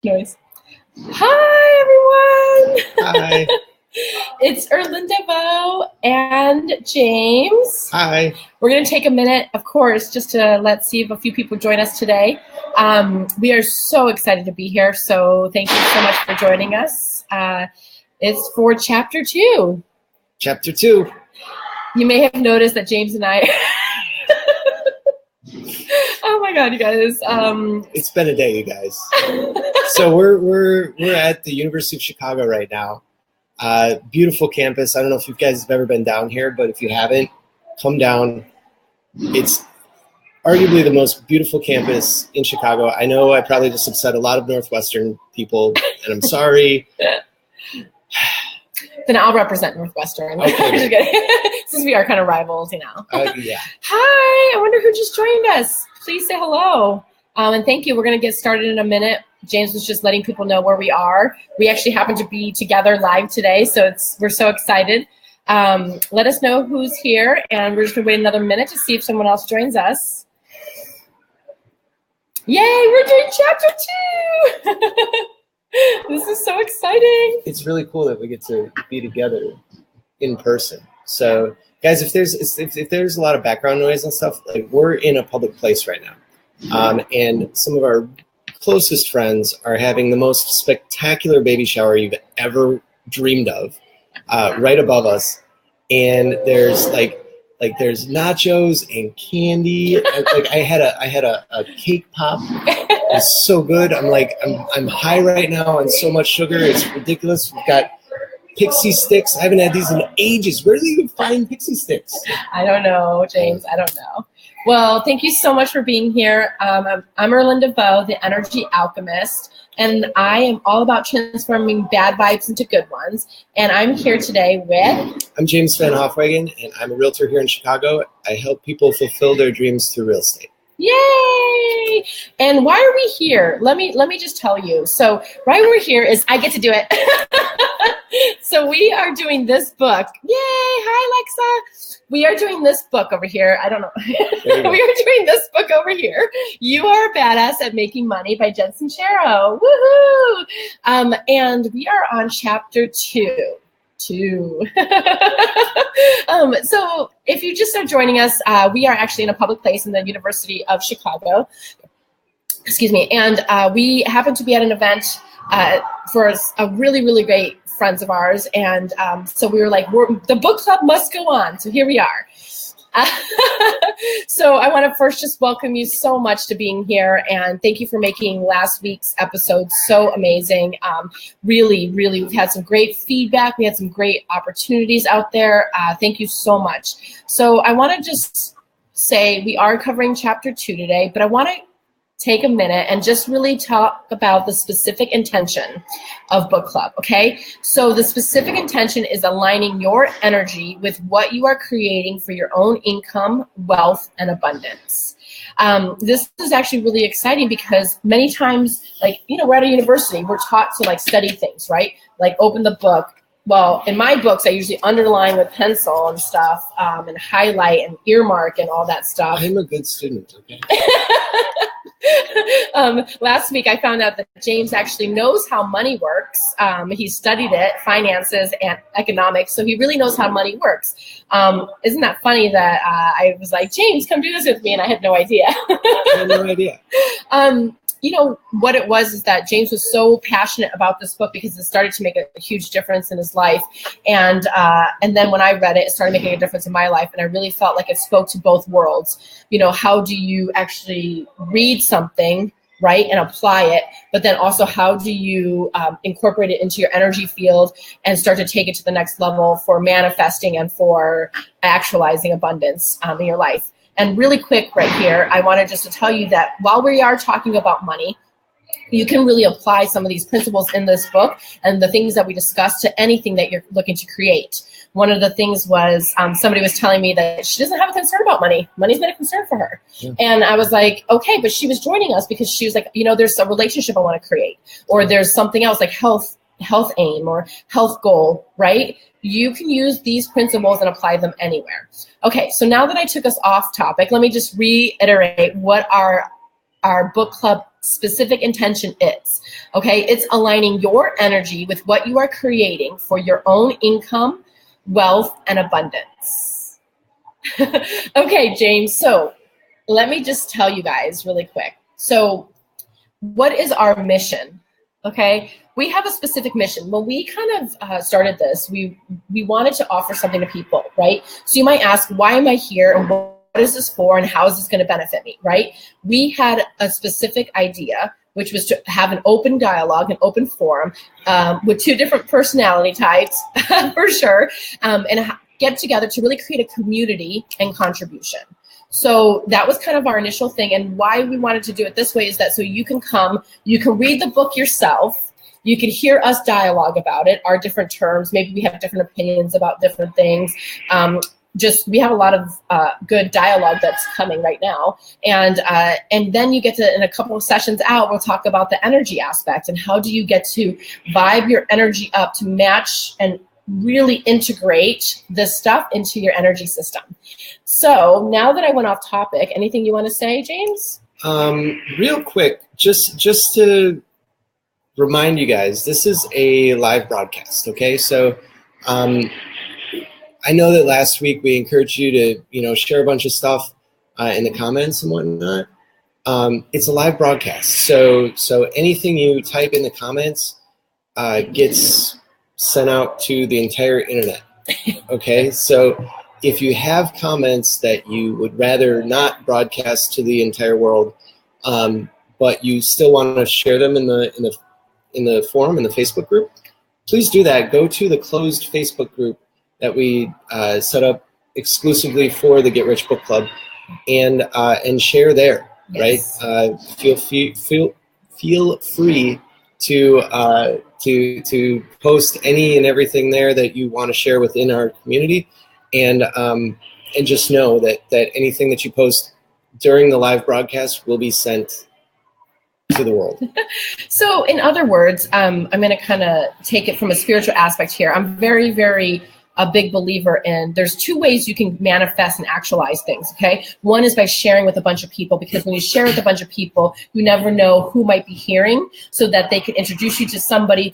noise. Hi, everyone. Hi. It's Erlinda and James. Hi. We're going to take a minute, of course, just to see if a few people join us today. We are so excited to be here, so thank you so much for joining us. It's for Chapter 2. Chapter 2. You may have noticed that James and I... Oh my God, you guys! It's been a day, you guys. So we're at the University of Chicago right now. Beautiful campus. I don't know if you guys have ever been down here, but if you haven't, come down. It's arguably the most beautiful campus in Chicago. I know I probably just upset a lot of Northwestern people, and I'm sorry. Then I'll represent Northwestern. Okay. Since we are kind of rivals, you know. Yeah. Hi, I wonder who just joined us. Please say hello. And thank you. We're going to get started in a minute. James was just letting people know where we are. We actually happen to be together live today, so we're so excited. Let us know who's here, and we're just going to wait another minute to see if someone else joins us. Yay, we're doing Chapter 2! This is so exciting. It's really cool that we get to be together in person. So, guys, if there's a lot of background noise and stuff, like, we're in a public place right now, and some of our closest friends are having the most spectacular baby shower you've ever dreamed of, right above us, and there's there's nachos and candy. Like I had a cake pop. It's so good. I'm high right now on so much sugar. It's ridiculous. We've got pixie sticks. I haven't had these in ages. Where do you find pixie sticks? I don't know, James. I don't know. Well, thank you so much for being here. I'm Erlinda, the Energy Alchemist, and I am all about transforming bad vibes into good ones. And I'm here today with... I'm James Van Hofwagen, and I'm a realtor here in Chicago. I help people fulfill their dreams through real estate. Yay! And why are we here? Let me just tell you. So why we're here is I get to do it. So we are doing this book. Yay! Hi, Alexa. We are doing this book over here. I don't know. We are doing this book over here. You Are a Badass at Making Money by Jen Sincero. Woohoo! And we are on Chapter 2. So if you just are joining us, we are actually in a public place in the University of Chicago. Excuse me. And we happen to be at an event for a really, really great friends of ours. And so we were like, the book club must go on. So here we are. So I want to first just welcome you so much to being here, and thank you for making last week's episode so amazing. Really, really, we've had some great feedback. We had some great opportunities out there. Thank you so much. So I want to just say we are covering Chapter 2 today, but I want to take a minute and just really talk about the specific intention of book club, okay? So the specific intention is aligning your energy with what you are creating for your own income, wealth, and abundance. This is actually really exciting because many times, we're at a university, we're taught to study things, right? Like open the book. Well, in my books, I usually underline with pencil and stuff, and highlight and earmark and all that stuff. I'm a good student, okay? Last week, I found out that James actually knows how money works. He studied it, finances and economics, so he really knows how money works. Isn't that funny that I was like, James, come do this with me, and I had no idea. I had no idea. What it was is that James was so passionate about this book because it started to make a huge difference in his life. And then when I read it, it started making a difference in my life. And I really felt like it spoke to both worlds. How do you actually read something, right, and apply it? But then also, how do you incorporate it into your energy field and start to take it to the next level for manifesting and for actualizing abundance in your life? And really quick right here, I wanted just to tell you that while we are talking about money, you can really apply some of these principles in this book and the things that we discussed to anything that you're looking to create. One of the things was somebody was telling me that she doesn't have a concern about money. Money's been a concern for her. Yeah. And I was like, okay, but she was joining us because she was like, there's a relationship I want to create, or there's something else like health aim or health goal, right? You can use these principles and apply them anywhere. Okay, so now that I took us off topic, let me just reiterate what our book club specific intention is. Okay, it's aligning your energy with what you are creating for your own income, wealth, and abundance. Okay, James, so let me just tell you guys really quick. So what is our mission? Okay, we have a specific mission. When we kind of started this, we wanted to offer something to people, right? So you might ask, why am I here, and what is this for, and how is this going to benefit me, right? We had a specific idea, which was to have an open dialogue, an open forum with two different personality types, for sure, and get together to really create a community and contribution. So that was kind of our initial thing. And why we wanted to do it this way is that so you can come, you can read the book yourself, you can hear us dialogue about it, our different terms. Maybe we have different opinions about different things. We have a lot of good dialogue that's coming right now. And then you get to, in a couple of sessions out, we'll talk about the energy aspect and how do you get to vibe your energy up to match and really integrate this stuff into your energy system. So now that I went off topic, anything you want to say, James? Real quick, just to remind you guys, this is a live broadcast, okay? So I know that last week we encouraged you to, share a bunch of stuff in the comments and whatnot. It's a live broadcast, so anything you type in the comments gets sent out to the entire internet. Okay, so if you have comments that you would rather not broadcast to the entire world, but you still want to share them in the forum, in the Facebook group, please do that. Go to the closed Facebook group that we set up exclusively for the Get Rich Book Club, and share there. Yes. Right? Feel free to post any and everything there that you want to share within our community, and just know that anything that you post during the live broadcast will be sent to the world. So in other words, I'm going to kind of take it from a spiritual aspect here. I'm very, very a big believer in there's two ways you can manifest and actualize things, okay? One is by sharing with a bunch of people, because when you share with a bunch of people, you never know who might be hearing, so that they can introduce you to somebody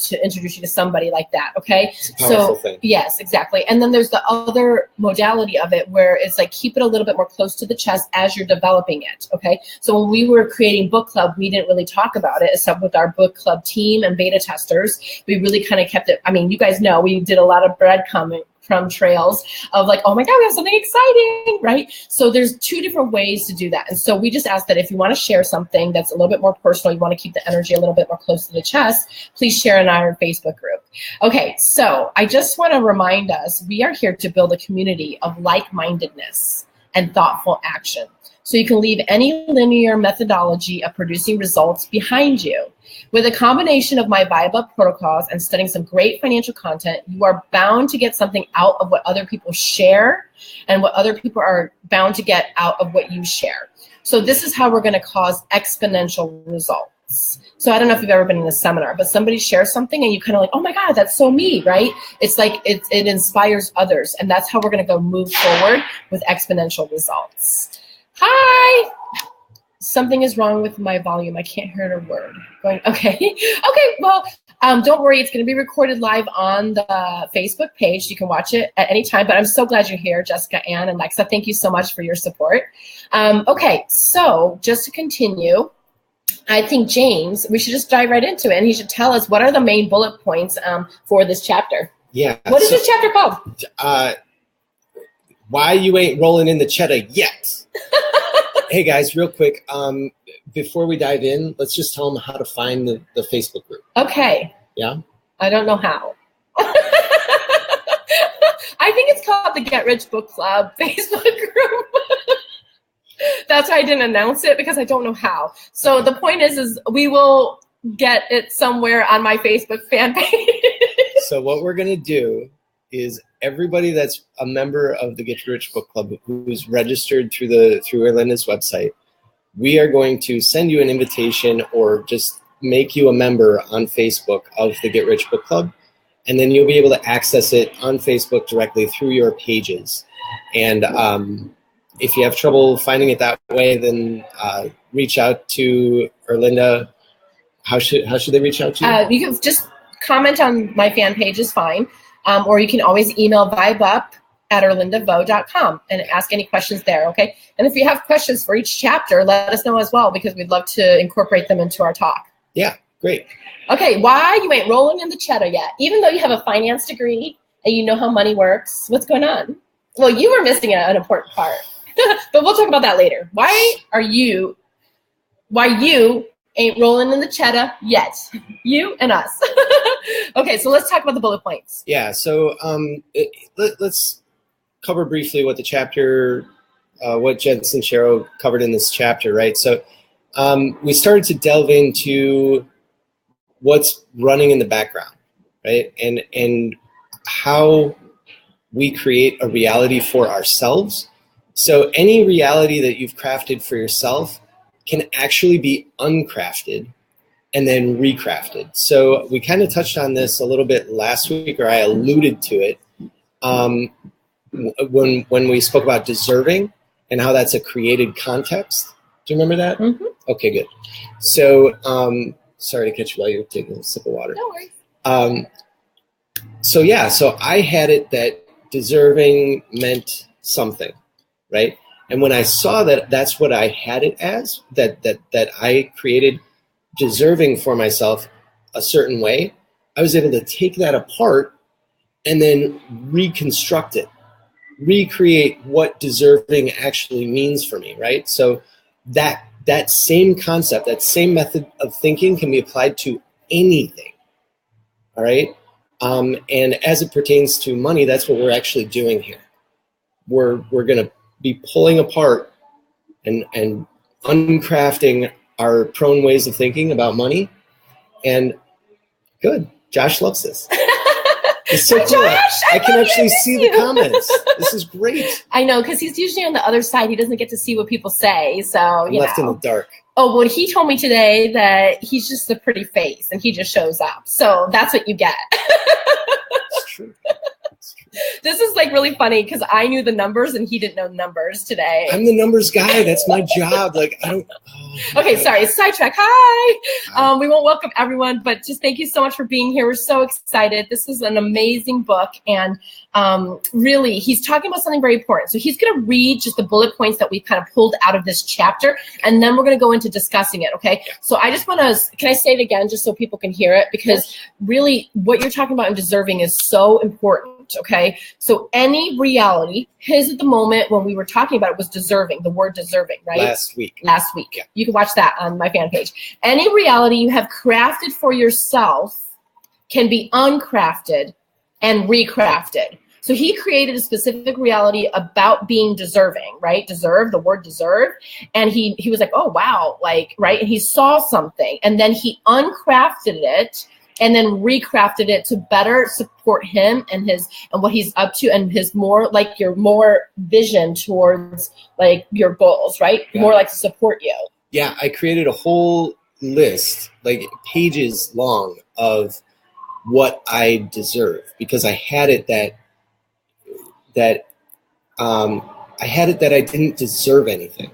like that, okay? It's a powerful thing. Yes, exactly. And then there's the other modality of it where it's like keep it a little bit more close to the chest as you're developing it, okay? So when we were creating book club, we didn't really talk about it except with our book club team and beta testers. We really kind of kept it, I mean, you guys know we did a lot of breadcrumbing from trails of like, oh my God, we have something exciting, right? So there's two different ways to do that. And so we just ask that if you want to share something that's a little bit more personal, you want to keep the energy a little bit more close to the chest, please share in our Facebook group. Okay, so I just want to remind us, we are here to build a community of like-mindedness and thoughtful action. So you can leave any linear methodology of producing results behind you. With a combination of my Vibe protocols and studying some great financial content, you are bound to get something out of what other people share and what other people are bound to get out of what you share. So this is how we're going to cause exponential results. So I don't know if you've ever been in a seminar, but somebody shares something and you kind of like, oh my God, that's so me, right? It's like it inspires others. And that's how we're going to go move forward with exponential results. Hi. Something is wrong with my volume. I can't hear a word. Okay. Okay. Well, don't worry. It's going to be recorded live on the Facebook page. You can watch it at any time. But I'm so glad you're here, Jessica, Ann, and Lexa. Thank you so much for your support. Okay. So just to continue, I think James, we should just dive right into it, and he should tell us what are the main bullet points for this chapter. Yeah. What is this chapter called? Why you ain't rolling in the cheddar yet? Hey guys, real quick, before we dive in, let's just tell them how to find the Facebook group. Okay. Yeah? I don't know how. I think it's called the Get Rich Book Club Facebook group. That's why I didn't announce it, because I don't know how. So the point is we will get it somewhere on my Facebook fan page. So what we're going to do is everybody that's a member of the Get Rich Book Club who's registered through Erlinda's website, we are going to send you an invitation or just make you a member on Facebook of the Get Rich Book Club, and then you'll be able to access it on Facebook directly through your pages. And if you have trouble finding it that way, then reach out to Erlinda, how should they reach out to you? You can just comment on my fan page is fine. Or you can always email vibeup@erlindavo.com and ask any questions there, okay? And if you have questions for each chapter, let us know as well, because we'd love to incorporate them into our talk. Yeah, great. Okay, why you ain't rolling in the cheddar yet? Even though you have a finance degree and you know how money works, what's going on? Well, you were missing an important part, but we'll talk about that later. Why you ain't rolling in the cheddar yet? You and us. Okay, so let's talk about the bullet points. Yeah, so let's cover briefly what the chapter, what Jen Sincero covered in this chapter, right? So we started to delve into what's running in the background, right? And how we create a reality for ourselves. So any reality that you've crafted for yourself can actually be uncrafted and then recrafted. So we kind of touched on this a little bit last week, or I alluded to it when we spoke about deserving and how that's a created context. Do you remember that? Mm-hmm. Okay, good. So sorry to catch you while you're taking a sip of water. No worries. So I had it that deserving meant something, right? And when I saw that that's what I had it as, that I created deserving for myself a certain way, I was able to take that apart and then reconstruct it, recreate what deserving actually means for me, right? So that same concept, that same method of thinking can be applied to anything, all right? And as it pertains to money, that's what we're actually doing here. We're going to be pulling apart and uncrafting our prone ways of thinking about money. And good, Josh loves this. It's so cool. Josh, I can actually see the comments. This is great. I know, because he's usually on the other side. He doesn't get to see what people say. So I'm left in the dark. Oh, well, he told me today that he's just a pretty face and he just shows up. So that's what you get. It's true. This is like really funny because I knew the numbers and he didn't know numbers today. I'm the numbers guy. That's my job. Like, I don't. Okay, sorry. Sidetrack. Hi. We won't welcome everyone, but just thank you so much for being here. We're so excited. This is an amazing book. And really, he's talking about something very important. So he's going to read just the bullet points that we kind of pulled out of this chapter, and then we're going to go into discussing it, okay? So I just want to, can I say it again just so people can hear it? Because really, what you're talking about in deserving is so important, okay? So any reality, his at the moment when we were talking about it was deserving, the word deserving, right? Last week. Yeah. You can watch that on my fan page. Any reality you have crafted for yourself can be uncrafted and recrafted. So he created a specific reality about being deserving, right? Deserve, the word deserve. And he was like, oh, wow, like, right? And he saw something and then he uncrafted it and then recrafted it to better support him and what he's up to and his more vision towards like your goals, right? Yeah. More like to support you. Yeah, I created a whole list, like pages long, of what I deserve because I had it that I didn't deserve anything.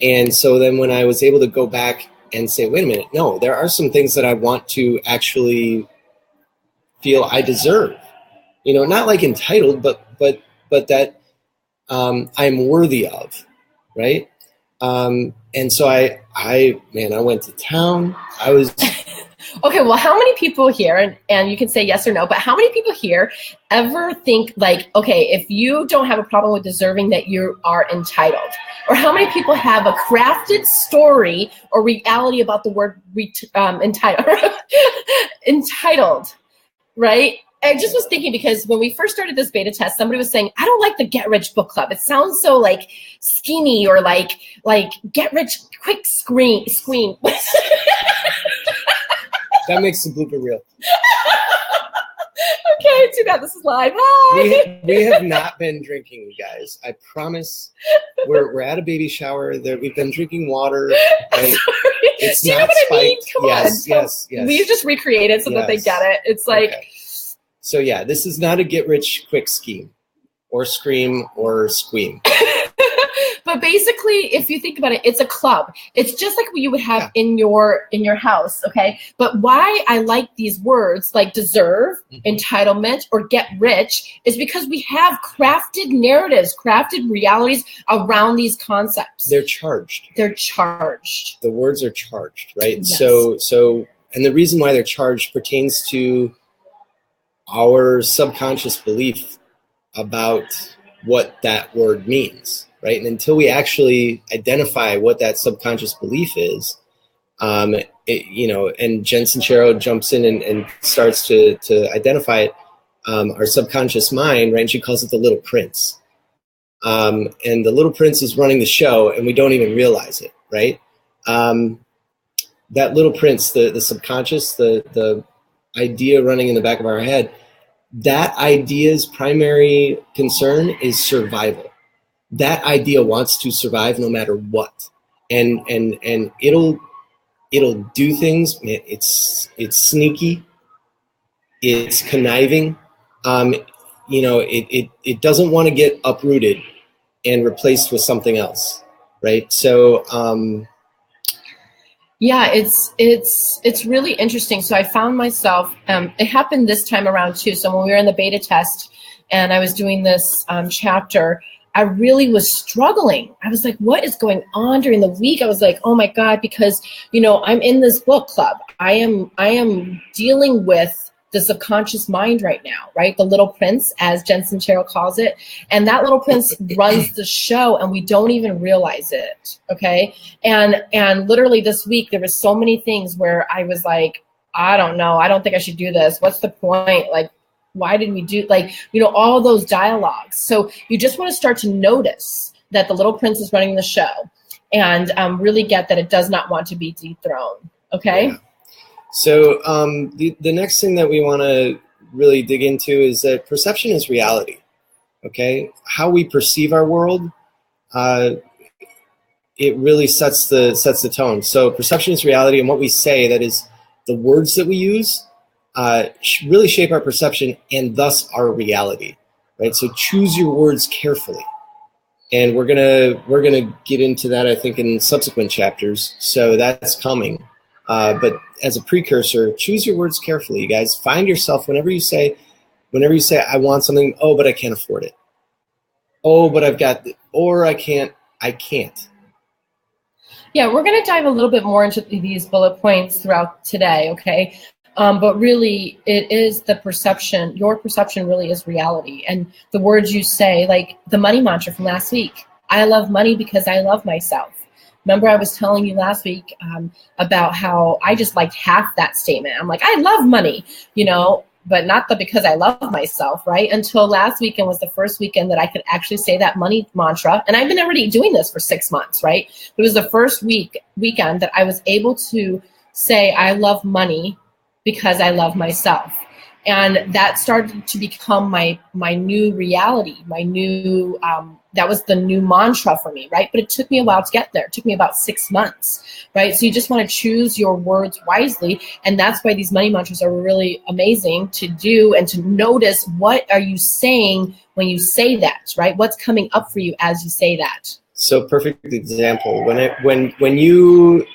And so then when I was able to go back and say, wait a minute, no, there are some things that I want to actually feel I deserve. You know, not like entitled, but that I'm worthy of, right? And so I went to town. I was okay, well, how many people here, and you can say yes or no, but how many people here ever think like, okay, if you don't have a problem with deserving, that you are entitled? Or how many people have a crafted story or reality about the word entitled? Entitled, right? I just was thinking because when we first started this beta test, somebody was saying, I don't like the Get Rich Book Club. It sounds so like schemy or like get rich quick scream. That makes the blooper reel. Okay, too bad this is live. Hi. We have not been drinking, you guys. I promise. We're at a baby shower. We've been drinking water. Right? It's Do you know what I mean? Come on. Yes. We've just recreated so that they get it. It's like. Okay. So yeah, this is not a get rich quick scheme or scream or squeam. But basically, if you think about it, it's a club. It's just like what you would have in your house, okay? But why I like these words like deserve, entitlement, or get rich is because we have crafted narratives, crafted realities around these concepts. They're charged. They're charged. The words are charged, right? Yes. So, and the reason why they're charged pertains to our subconscious belief about what that word means, right? And until we actually identify what that subconscious belief is, and Jen Sincero jumps in and starts to identify it, our subconscious mind, right? And she calls it the little prince. And the little prince is running the show and we don't even realize it, right? That little prince, the subconscious, the idea running in the back of our head, that idea's primary concern is survival. That idea wants to survive no matter what. And it'll do things. It's sneaky. It's conniving. It doesn't want to get uprooted and replaced with something else, right? So yeah, it's really interesting. So I found myself, it happened this time around too. So when we were in the beta test and I was doing this chapter, I really was struggling. I was like, what is going on during the week? I was like, oh my God, because, I'm in this book club. I am dealing with the subconscious mind right now, right? The little prince, as Jen Sincero calls it. And that little prince runs the show and we don't even realize it, okay? And literally this week, there was so many things where I was like, I don't know. I don't think I should do this. What's the point? Like, why did we do, all those dialogues. So you just want to start to notice that the little prince is running the show and really get that it does not want to be dethroned, okay? Yeah. So the next thing that we want to really dig into is that perception is reality, okay? How we perceive our world, it really sets the tone. So perception is reality, and what we say, that is the words that we use, really shape our perception and thus our reality, right? So choose your words carefully. And we're gonna get into that, I think, in subsequent chapters. So that's coming. But as a precursor, choose your words carefully, you guys. Find yourself whenever you say, I want something, oh, but I can't afford it. Oh, but I've got, or I can't. Yeah, we're going to dive a little bit more into these bullet points throughout today, okay? But really, it is the perception. Your perception really is reality. And the words you say, like the money mantra from last week, I love money because I love myself. Remember, I was telling you last week about how I just liked half that statement. I'm like, I love money, but not because I love myself, right? Until last weekend was the first weekend that I could actually say that money mantra. And I've been already doing this for 6 months, right? It was the first weekend that I was able to say, I love money because I love myself. And that started to become my new reality, that was the new mantra for me, right? But it took me a while to get there. It took me about 6 months, right? So you just want to choose your words wisely. And that's why these money mantras are really amazing to do and to notice what are you saying when you say that, right? What's coming up for you as you say that? So perfect example. When you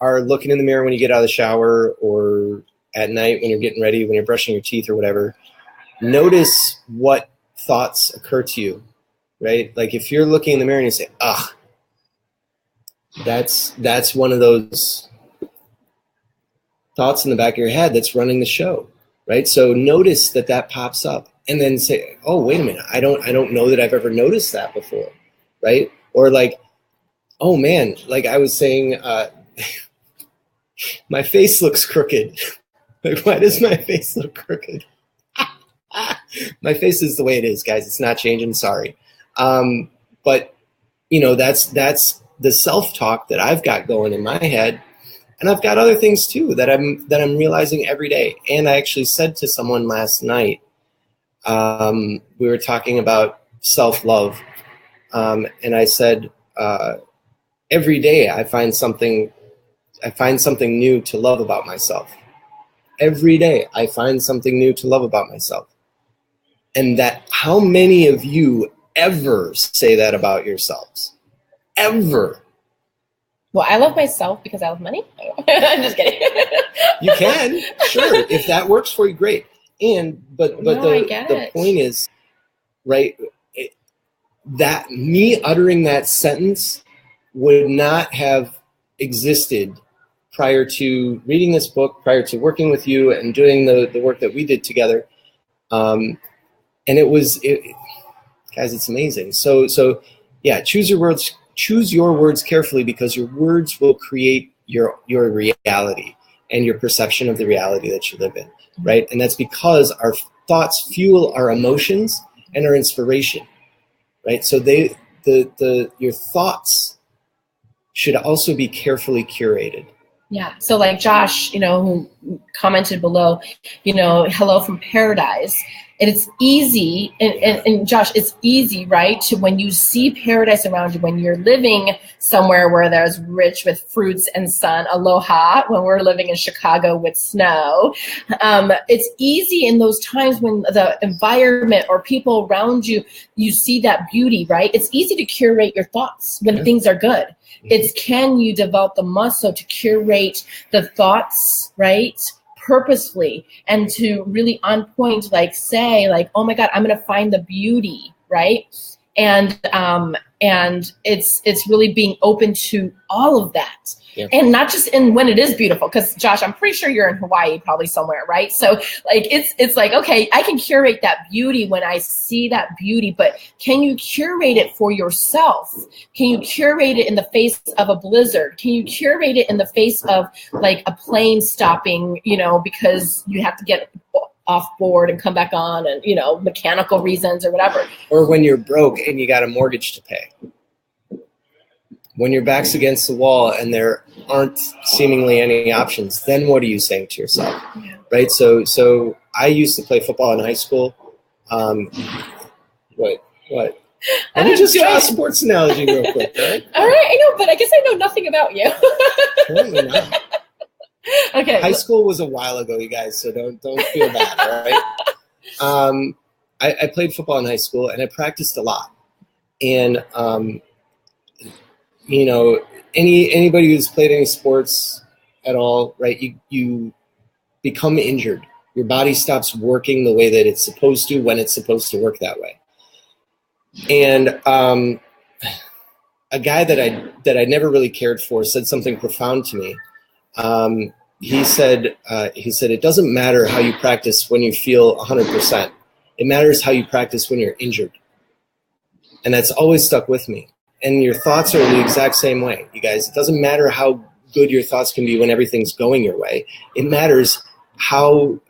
are looking in the mirror when you get out of the shower, or at night when you're getting ready, when you're brushing your teeth or whatever, notice what thoughts occur to you, right? Like if you're looking in the mirror and you say, that's one of those thoughts in the back of your head that's running the show, right? So notice that pops up and then say, oh, wait a minute. I don't know that I've ever noticed that before, right? Or like, oh man, like I was saying, my face looks crooked. Like, why does my face look crooked? My face is the way it is, guys. It's not changing. Sorry. But that's the self-talk that I've got going in my head. And I've got other things too that I'm realizing every day. And I actually said to someone last night, we were talking about self-love. And I said, every day I find something new to love about myself. Every day I find something new to love about myself. And that, how many of you ever say that about yourselves? ever. Well, I love myself because I love money. I'm just kidding. You can, sure. If that works for you, great. But the point is, right, that me uttering that sentence would not have existed prior to reading this book, prior to working with you and doing the work that we did together. And guys, it's amazing. So yeah, choose your words carefully, because your words will create your reality and your perception of the reality that you live in, right? And that's because our thoughts fuel our emotions and our inspiration, right? So your thoughts should also be carefully curated. Yeah. So like Josh, who commented below, hello from paradise. And it's easy, and Josh, it's easy, right? To when you see paradise around you, when you're living somewhere where there's rich with fruits and sun, aloha, when we're living in Chicago with snow, it's easy in those times when the environment or people around you, you see that beauty, right? It's easy to curate your thoughts when things are good. It's can you develop the muscle to curate the thoughts, right? Purposefully, and to really on point, like say, like, oh my God, I'm going to find the beauty, right? And it's really being open to all of that. Yeah. And not just in when it is beautiful, because Josh, I'm pretty sure you're in Hawaii, probably somewhere, right? So like it's like, okay, I can curate that beauty when I see that beauty, but can you curate it for yourself? Can you curate it in the face of a blizzard? Can you curate it in the face of like a plane stopping, because you have to get off board and come back on, and mechanical reasons or whatever? Or when you're broke and you got a mortgage to pay. When your back's against the wall and there aren't seemingly any options, then what are you saying to yourself, right? So I used to play football in high school. What? Let me just draw a sports analogy real quick, right? All right, I know, but I guess I know nothing about you. Apparently not. Okay. High school was a while ago, you guys, so don't feel bad, all right? I played football in high school, and I practiced a lot. And anybody who's played any sports at all, right? You become injured. Your body stops working the way that it's supposed to when it's supposed to work that way. And a guy that I never really cared for said something profound to me. He said, it doesn't matter how you practice when you feel 100%. It matters how you practice when you're injured. And that's always stuck with me. And your thoughts are the exact same way, you guys. It doesn't matter how good your thoughts can be when everything's going your way. It matters how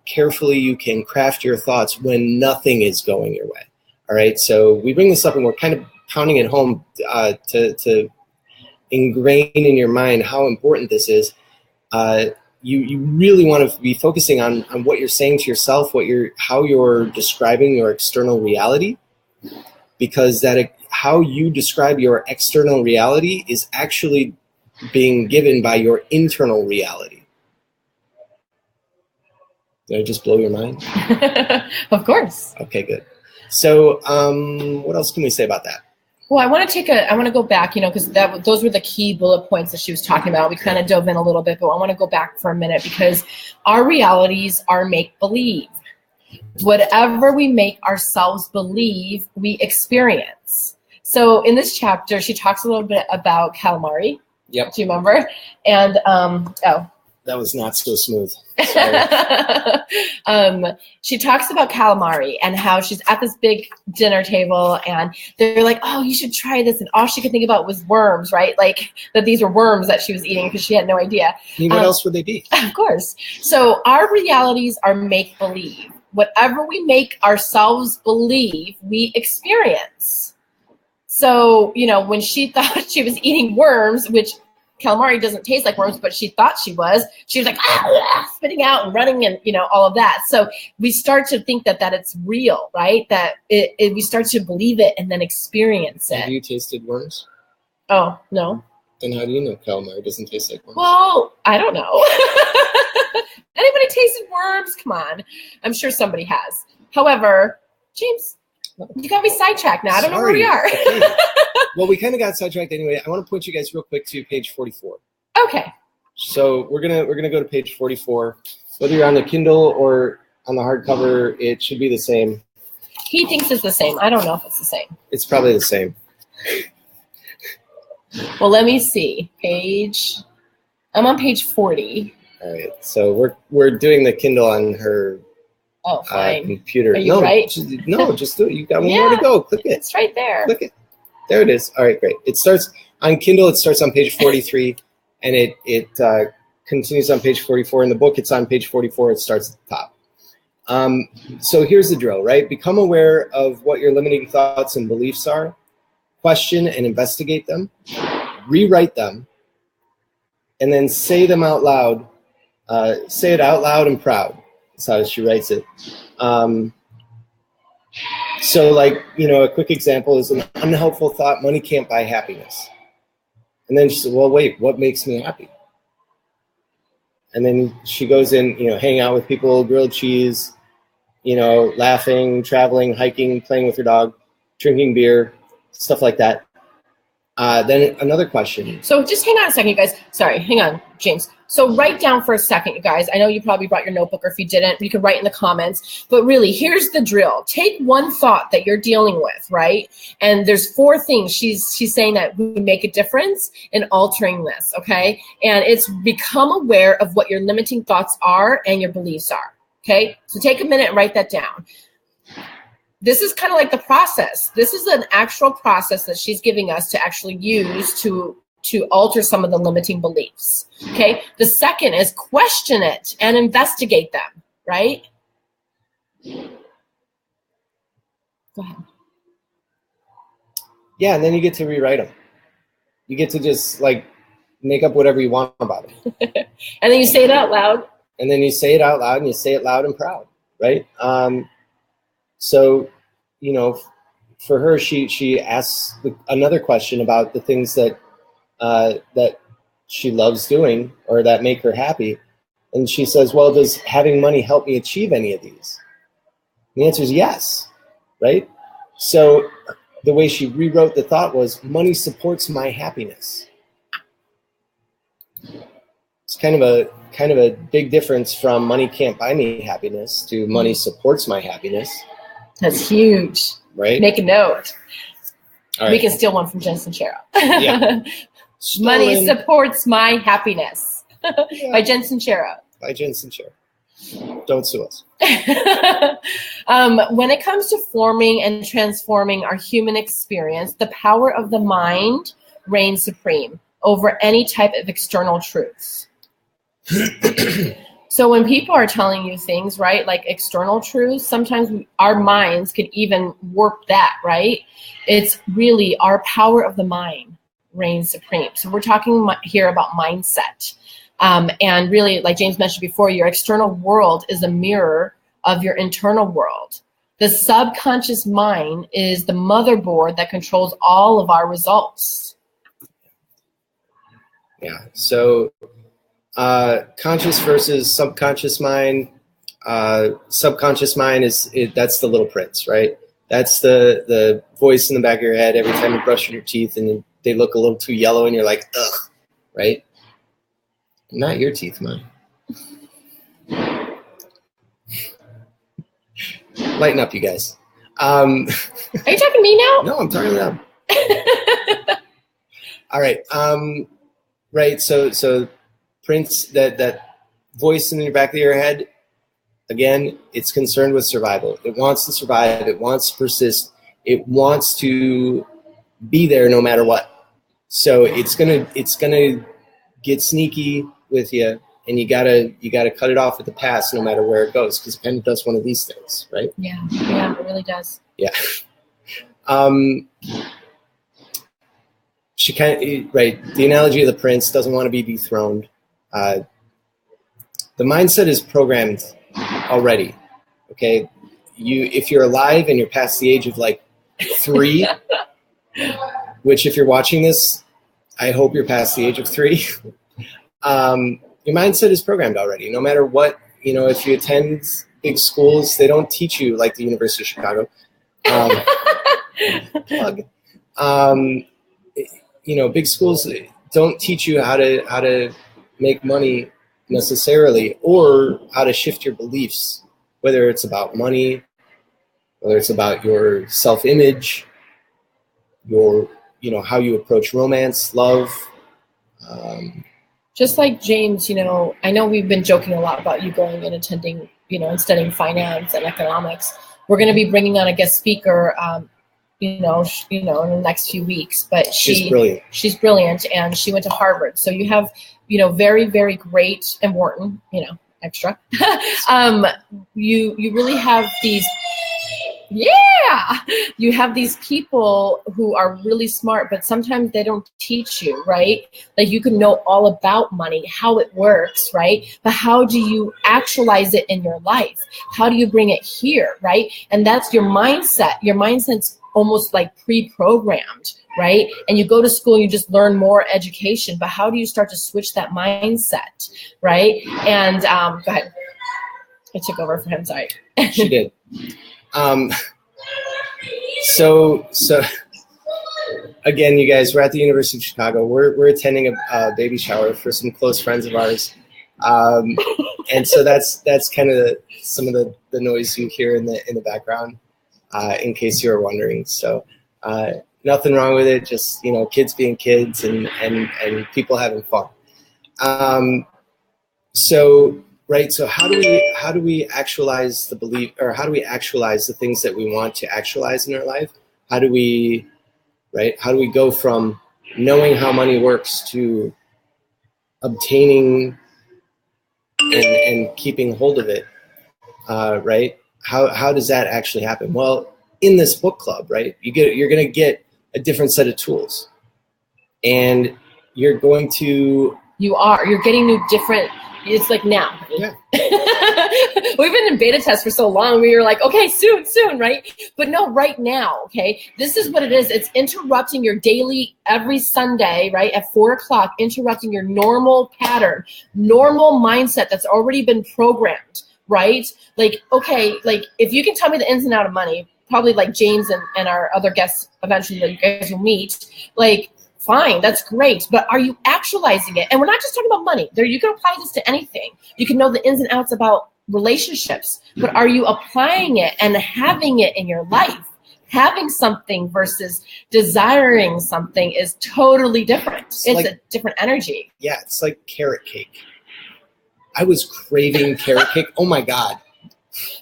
carefully you can craft your thoughts when nothing is going your way. All right. So we bring this up, and we're kind of pounding it home to ingrain in your mind how important this is. You really want to be focusing on what you're saying to yourself, how you're describing your external reality, because how you describe your external reality is actually being given by your internal reality. Did I just blow your mind? Of course. Okay, good. So what else can we say about that? Well, I want to go back, because those were the key bullet points that she was talking about. We kind of dove in a little bit, but I want to go back for a minute, because our realities are make-believe. Whatever we make ourselves believe, we experience. So in this chapter, she talks a little bit about calamari. Yep. Do you remember? And that was not so smooth. She talks about calamari and how she's at this big dinner table, and they're like, oh, you should try this. And all she could think about was worms, right? Like that these were worms that she was eating, because she had no idea. What else would they be? Of course. So our realities are make-believe. Whatever we make ourselves believe, we experience. So, when she thought she was eating worms, which calamari doesn't taste like worms, but she thought she was like, spitting out and running and, all of that. So we start to think that it's real, right? That we start to believe it and then experience it. Have you tasted worms? Oh, no. Then how do you know calamari doesn't taste like worms? Well, I don't know. Anybody tasted worms? Come on. I'm sure somebody has. However, James. You got me sidetracked now. I don't know where we are. Okay. Well, we kind of got sidetracked anyway. I want to point you guys real quick to page 44. Okay. So we're gonna go to page 44. Whether you're on the Kindle or on the hardcover, it should be the same. He thinks it's the same. I don't know if it's the same. It's probably the same. Well, let me see. I'm on page 40. All right. So we're doing the Kindle on her computer. Are you right? Just do it. You got one more to go. Click it. It's right there. Click it. There it is. All right, great. It starts on Kindle. It starts on page 43, and it continues on page 44. In the book, it's on page 44. It starts at the top. So here's the drill, right? Become aware of what your limiting thoughts and beliefs are. Question and investigate them. Rewrite them. And then say them out loud. Say it out loud and proud. That's how she writes it. So like, a quick example is an unhelpful thought: money can't buy happiness. And then she said, well, wait, what makes me happy? And then she goes in, hang out with people, grilled cheese, laughing, traveling, hiking, playing with her dog, drinking beer, stuff like that. Then another question. So just hang on a second, you guys. Sorry, hang on, James. So write down for a second, you guys. I know you probably brought your notebook, or if you didn't, you can write in the comments. But really, here's the drill. Take one thought that you're dealing with, right? And there's 4 things she's saying that would make a difference in altering this, okay? And it's become aware of what your limiting thoughts are and your beliefs are, okay? So take a minute and write that down. This is kind of like the process. This is an actual process that she's giving us to actually use to alter some of the limiting beliefs. Okay. The second is question it and investigate them, right? Go ahead. Yeah, and then you get to rewrite them. You get to just make up whatever you want about it. And then you say it out loud. And then you say it out loud, and you say it loud and proud, right? So, for her, she asks another question about the things that she loves doing or that make her happy. And she says, well, does having money help me achieve any of these? And the answer is yes, right? So the way she rewrote the thought was, money supports my happiness. It's kind of a big difference from money can't buy me happiness to money supports my happiness. That's huge. Right? Make a note. All right. We can steal one from Jen Sincero. Yeah. Money supports my happiness. Yeah. By Jen Sincero. By Jen Sincero. Don't sue us. When it comes to forming and transforming our human experience, the power of the mind reigns supreme over any type of external truths. So when people are telling you things, right, like external truths, sometimes our minds can even warp that, right? It's really our power of the mind reigns supreme. So we're talking here about mindset. And really, like James mentioned before, your external world is a mirror of your internal world. The subconscious mind is the motherboard that controls all of our results. Yeah. So conscious versus subconscious mind. Subconscious mind that's the little prince, right? That's the voice in the back of your head every time you brush your teeth and they look a little too yellow and you're like, ugh, right? Not your teeth, mine. Lighten up, you guys. Are you talking to me now? No, I'm talking to them. All right. Right. So Prince, that voice in the back of your head, again, it's concerned with survival. It wants to survive. It wants to persist. It wants to be there no matter what. So it's gonna get sneaky with you, and you gotta cut it off at the pass no matter where it goes, because it kind of does one of these things, right? Yeah, it really does. Yeah. She right. The analogy of the prince doesn't want to be dethroned. The mindset is programmed already. Okay, if you're alive and you're past the age of 3, which if you're watching this, I hope you're past the age of 3. Your mindset is programmed already. No matter what, if you attend big schools, they don't teach you like the University of Chicago. Plug. You know, big schools don't teach you how to make money necessarily, or how to shift your beliefs, whether it's about money, whether it's about your self-image, your, you know, how you approach romance, love. Just like James, you know, I know we've been joking a lot about you going and attending, you know, and studying finance and economics. We're going to be bringing on a guest speaker, in the next few weeks. But She's brilliant. She's brilliant, and she went to Harvard. So you have, you know, very, very great, and Wharton, you know, extra. You really have these. Yeah, you have these people who are really smart, but sometimes they don't teach you, right? Like, you can know all about money, how it works, right? But how do you actualize it in your life? How do you bring it here, right? And that's your mindset. Your mindset's almost like pre-programmed, right? And you go to school and you just learn more education, but how do you start to switch that mindset, right? And go ahead. I took over for him, sorry. She did. So again, you guys, we're at the University of Chicago. We're attending a baby shower for some close friends of ours. And so that's kind of some of the noise you hear in the background, in case you were wondering. So, nothing wrong with it. Just, you know, kids being kids and people having fun. Right. So how do we actualize the belief, or how do we actualize the things that we want to actualize in our life? How do we go from knowing how money works to obtaining and keeping hold of it? Right. How does that actually happen? Well, in this book club, right, you're going to get a different set of tools, and you're getting new different. It's like now. Yeah. We've been in beta test for so long. We were like, okay, soon, right? But no, right now, okay? This is what it is. It's interrupting your daily, every Sunday, right, at 4:00, interrupting your normal pattern, normal mindset that's already been programmed, right? Like, okay, like, if you can tell me the ins and outs of money, probably like James and our other guests eventually that you guys will meet, like, fine, that's great, but are you actualizing it? And we're not just talking about money. You can apply this to anything. You can know the ins and outs about relationships, but are you applying it and having it in your life? Having something versus desiring something is totally different. It's like a different energy. Yeah, it's like carrot cake. I was craving carrot cake. Oh my God.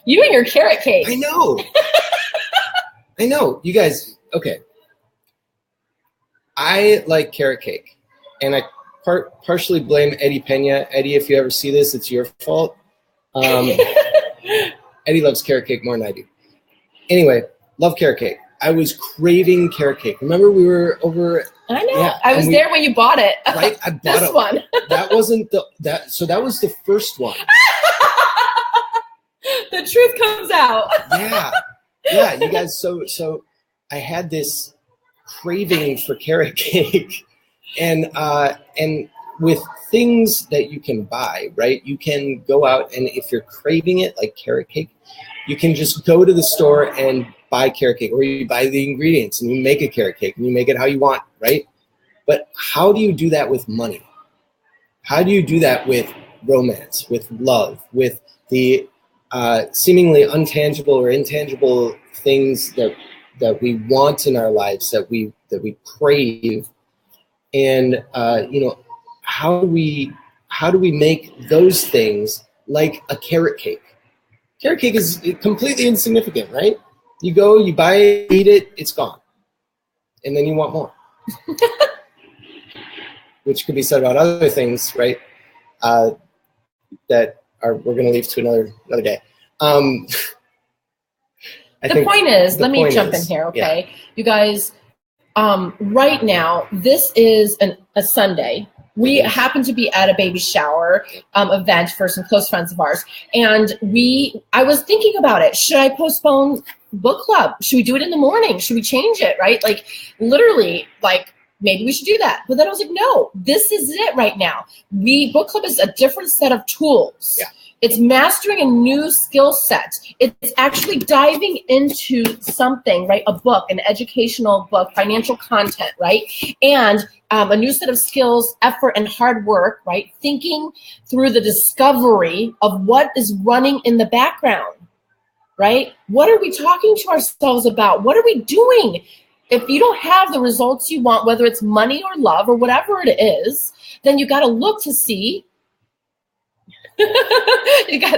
You and your carrot cake. I know. I know. You guys, okay. I like carrot cake, and I partially blame Eddie Pena. Eddie, if you ever see this, it's your fault. Eddie loves carrot cake more than I do. Anyway, love carrot cake. I was craving carrot cake. Remember, we were over. I know. Yeah, I was there when you bought it. Right, I bought this one. That wasn't that. So that was the first one. The truth comes out. Yeah, you guys. So I had this craving for carrot cake, and with things that you can buy, right? You can go out, and if you're craving it, like carrot cake, you can just go to the store and buy carrot cake, or you buy the ingredients and you make a carrot cake and you make it how you want, right? But how do you do that with money? How do you do that with romance, with love, with the seemingly untangible or intangible things that we want in our lives, that we crave, and how do we make those things like a carrot cake? Carrot cake is completely insignificant, right? You go, you buy it, eat it, it's gone, and then you want more, which could be said about other things, right? That we're going to leave to another day. The point is, let me jump in here, okay? Yeah. You guys, right now, this is a Sunday. We happen to be at a baby shower event for some close friends of ours. And I was thinking about it. Should I postpone book club? Should we do it in the morning? Should we change it, right? Like, literally, like, maybe we should do that. But then I was like, no, this is it right now. Book club is a different set of tools. Yeah. It's mastering a new skill set. It's actually diving into something, right? A book, an educational book, financial content, right? And a new set of skills, effort, and hard work, right? Thinking through the discovery of what is running in the background, right? What are we talking to ourselves about? What are we doing? If you don't have the results you want, whether it's money or love or whatever it is, then you got to look to see.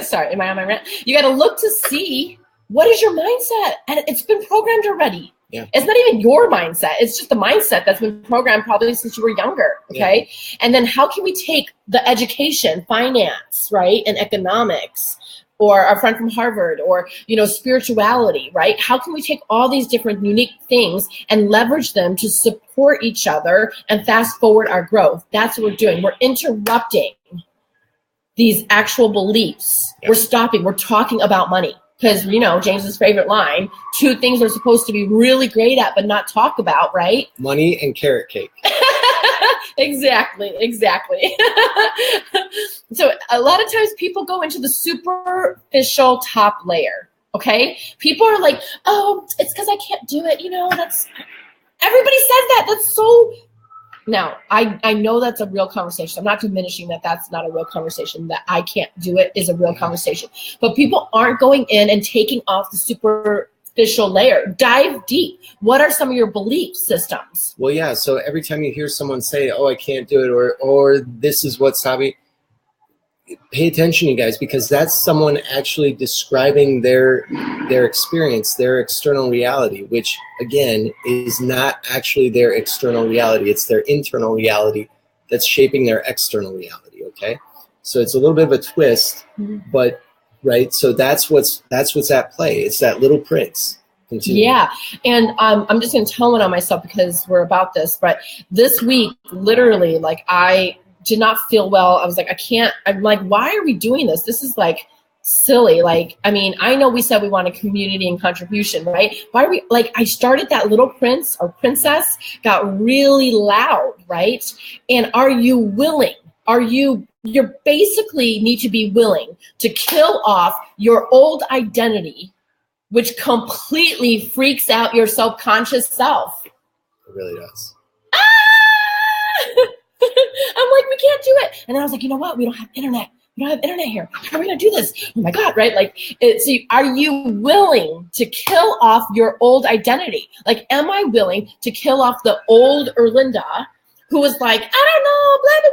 Sorry, am I on my rant? You got to look to see what is your mindset, and it's been programmed already. Yeah. It's not even your mindset. It's just the mindset that's been programmed probably since you were younger. Okay. Yeah. And then how can we take the education, finance, right, and economics, or our friend from Harvard, or, you know, spirituality, right? How can we take all these different unique things and leverage them to support each other and fast forward our growth? That's what we're doing. We're interrupting these actual beliefs. Yep. We're stopping. We're talking about money. Because, you know, James's favorite line, 2 things we're supposed to be really great at but not talk about, right? Money and carrot cake. Exactly. So a lot of times people go into the superficial top layer, okay? People are like, oh, it's because I can't do it. You know, that's, everybody says that. That's so, now, I know that's a real conversation. I'm not diminishing that that's not a real conversation. That I can't do it is a real conversation. But people aren't going in and taking off the superficial layer. Dive deep. What are some of your belief systems? Well, yeah. So every time you hear someone say, oh, I can't do it, or this is what's stopping, pay attention, you guys, because that's someone actually describing their experience, their external reality, which again is not actually their external reality. It's their internal reality that's shaping their external reality. Okay, so it's a little bit of a twist, but right. So that's what's at play. It's that little prince. Continue. Yeah, and I'm just gonna tell one on myself because we're about this. But this week, literally, like I did not feel well. I was like, I'm like, why are we doing this? This is like silly. Like, I mean, I know we said we wanted community and contribution, right? Why are we, like, I started that little prince or princess got really loud, right? And are you willing? You basically need to be willing to kill off your old identity, which completely freaks out your subconscious self. It really does. I'm like, we can't do it. And then I was like, you know what? We don't have internet. We don't have internet here. How are we going to do this? Oh my God, right? Like, so are you willing to kill off your old identity? Like, am I willing to kill off the old Erlinda who was like, I don't know, blah, blah,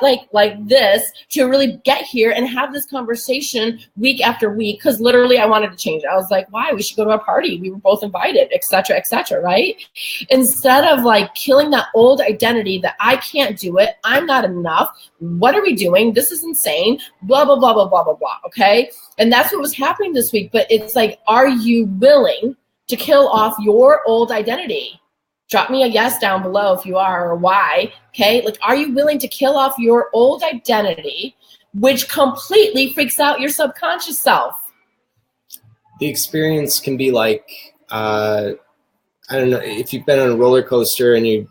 blah, like this, to really get here and have this conversation week after week? Because literally I wanted to change it. I was like, why? We should go to a party. We were both invited, et cetera, right? Instead of like killing that old identity that I can't do it, I'm not enough, what are we doing? This is insane, blah, blah, blah, blah, blah, blah, blah, okay? And that's what was happening this week. But it's like, are you willing to kill off your old identity? Drop me a yes down below if you are, or why, okay? Like, are you willing to kill off your old identity, which completely freaks out your subconscious self? The experience can be like, I don't know, if you've been on a roller coaster and you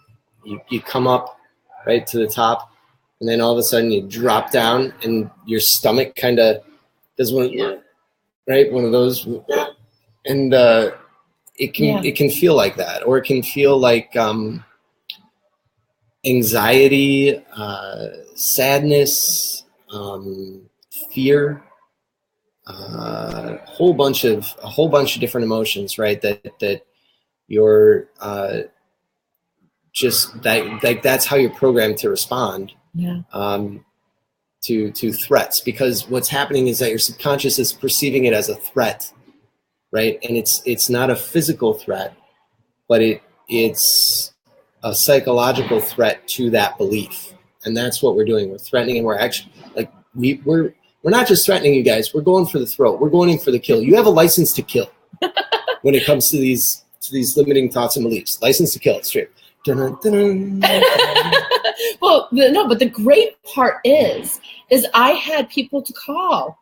come up right to the top, and then all of a sudden you drop down and your stomach kind of does one of those, and it can feel like that, or it can feel like anxiety, sadness, fear, a whole bunch of different emotions, right? That you're just like that's how you're programmed to respond. Yeah. To threats, because what's happening is that your subconscious is perceiving it as a threat. Right, and it's not a physical threat, but it's a psychological threat to that belief, and that's what we're doing. We're threatening, and we're actually like we're not just threatening you guys. We're going for the throat. We're going in for the kill. You have a license to kill when it comes to these limiting thoughts and beliefs. License to kill. It's straight. Well, no, but the great part is I had people to call.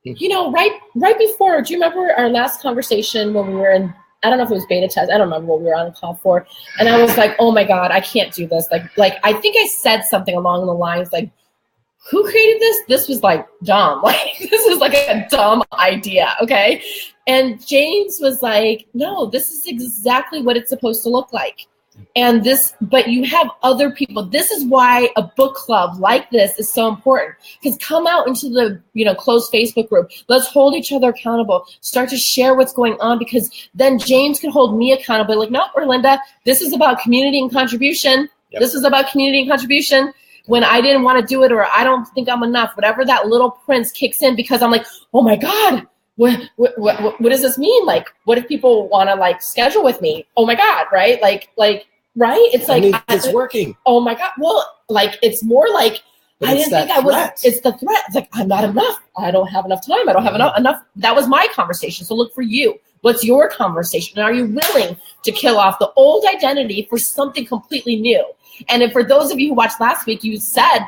You know, right before, do you remember our last conversation when we were in, I don't know if it was beta test, I don't remember what we were on the call for, and I was like, oh my God, I can't do this. Like I think I said something along the lines like, who created this? This was like dumb. Like, this is like a dumb idea. Okay. And James was like, no, this is exactly what it's supposed to look like. And this, but you have other people. This is why a book club like this is so important, because come out into the, closed Facebook group. Let's hold each other accountable. Start to share what's going on, because then James can hold me accountable. Like, no, Erlinda, this is about community and contribution. Yep. This is about community and contribution. When I didn't want to do it, or I don't think I'm enough, whatever that little prince kicks in, because I'm like, oh my God, what does this mean? Like, what if people want to like schedule with me? Oh my God, right? Like, right? It's like, it's working. Oh my God. Well, like, it's more like, I didn't think I was, it's the threat. It's like, I'm not enough. I don't have enough time. I don't have enough. That was my conversation. So look for you. What's your conversation? And are you willing to kill off the old identity for something completely new? And if for those of you who watched last week, you said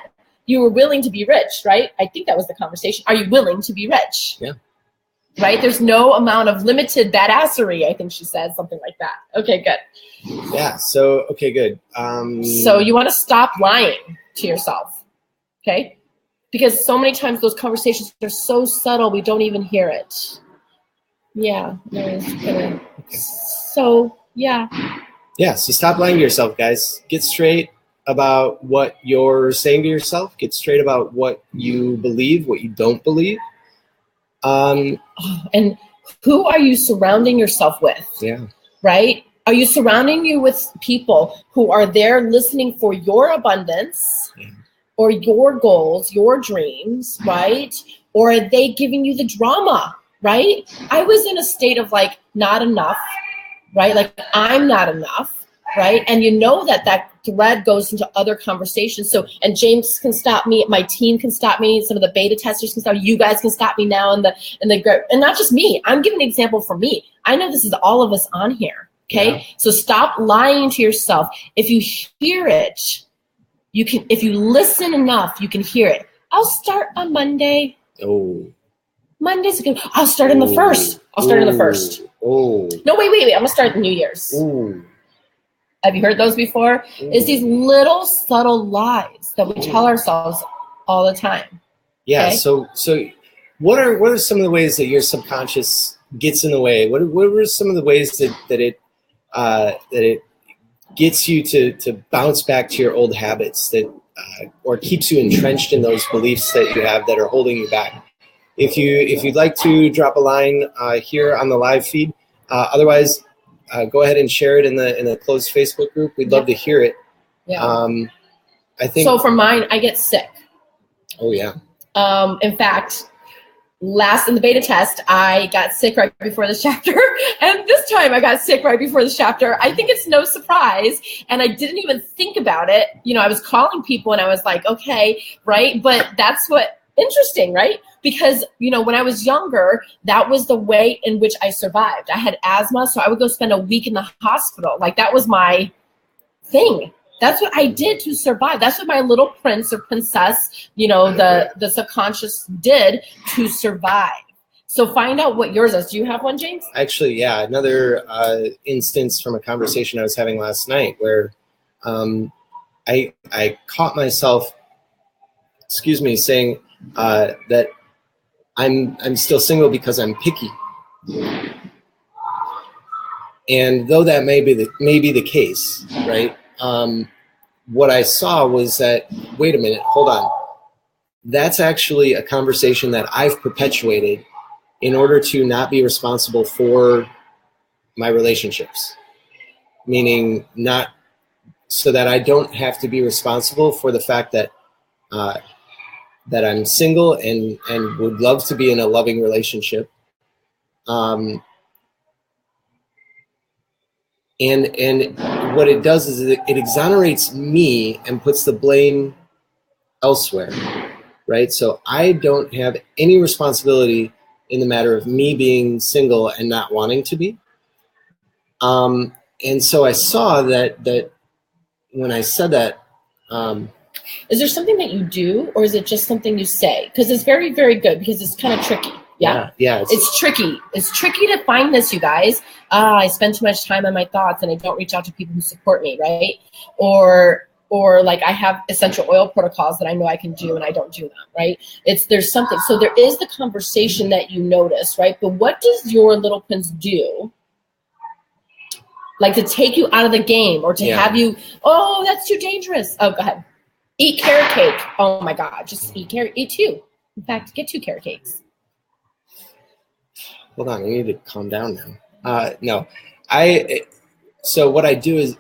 you were willing to be rich, right? I think that was the conversation. Are you willing to be rich? Yeah. Right? There's no amount of limited badassery, I think she said, something like that. Okay, good. Yeah, so, okay, good. So you want to stop lying to yourself, okay? Because so many times those conversations are so subtle, we don't even hear it. Yeah. So, yeah. Yeah, so stop lying to yourself, guys. Get straight about what you're saying to yourself. Get straight about what you believe, what you don't believe. And who are you surrounding yourself with? Yeah. Right? Are you surrounding you with people who are there listening for your abundance or your goals, your dreams, right? Or are they giving you the drama, right? I was in a state of like, not enough, right? Like, I'm not enough, right? And you know that thread goes into other conversations. So, and James can stop me, my team can stop me, some of the beta testers can stop me, you guys can stop me now, and not just me. I'm giving an example for me. I know this is all of us on here, okay? Yeah. So stop lying to yourself. If you hear it, you can, if you listen enough, you can hear it. I'll start on Monday. Oh. Monday's good. I'll start in the first. I'll start in the first. Oh. No, wait. I'm going to start New Year's. Ooh. Have you heard those before? Ooh. It's these little subtle lies that we tell ourselves all the time. Yeah. Okay? So what are some of the ways that your subconscious gets in the way? What are some of the ways that it gets you to bounce back to your old habits or keeps you entrenched in those beliefs that you have that are holding you back? If you'd like to drop a line here on the live feed, otherwise go ahead and share it in the closed Facebook group. We'd love to hear it. Yeah. I think. So for mine, I get sick. Oh yeah. In fact, in the beta test, I got sick right before this chapter, and this time I got sick right before this chapter. I think it's no surprise, and I didn't even think about it. I was calling people, and I was like, okay, right? But that's interesting, right? Because, when I was younger, that was the way in which I survived. I had asthma, so I would go spend a week in the hospital. Like, that was my thing. That's what I did to survive. That's what my little prince or princess, the subconscious did to survive. So find out what yours is. Do you have one, James? Actually, yeah. Another instance from a conversation I was having last night where I caught myself, saying that I'm still single because I'm picky. And though that may be the case, right? What I saw was that, wait a minute, hold on. That's actually a conversation that I've perpetuated in order to not be responsible for my relationships. Meaning not so that I don't have to be responsible for the fact that that I'm single and would love to be in a loving relationship. And what it does is it exonerates me and puts the blame elsewhere, right? So I don't have any responsibility in the matter of me being single and not wanting to be. And so I saw that when I said that, is there something that you do, or is it just something you say? Because it's very, very good, because it's kind of tricky. Yeah. It's tricky. It's tricky to find this, you guys. I spend too much time on my thoughts and I don't reach out to people who support me, right? Or or like I have essential oil protocols that I know I can do and I don't do them, right? There's something. So there is the conversation that you notice, right? But what does your little prince do? Like to take you out of the game or to have you, oh, that's too dangerous. Oh, go ahead. Eat carrot cake. Oh my God, just eat 2. In fact, get 2 carrot cakes. Hold on, I need to calm down now. No, so what I do is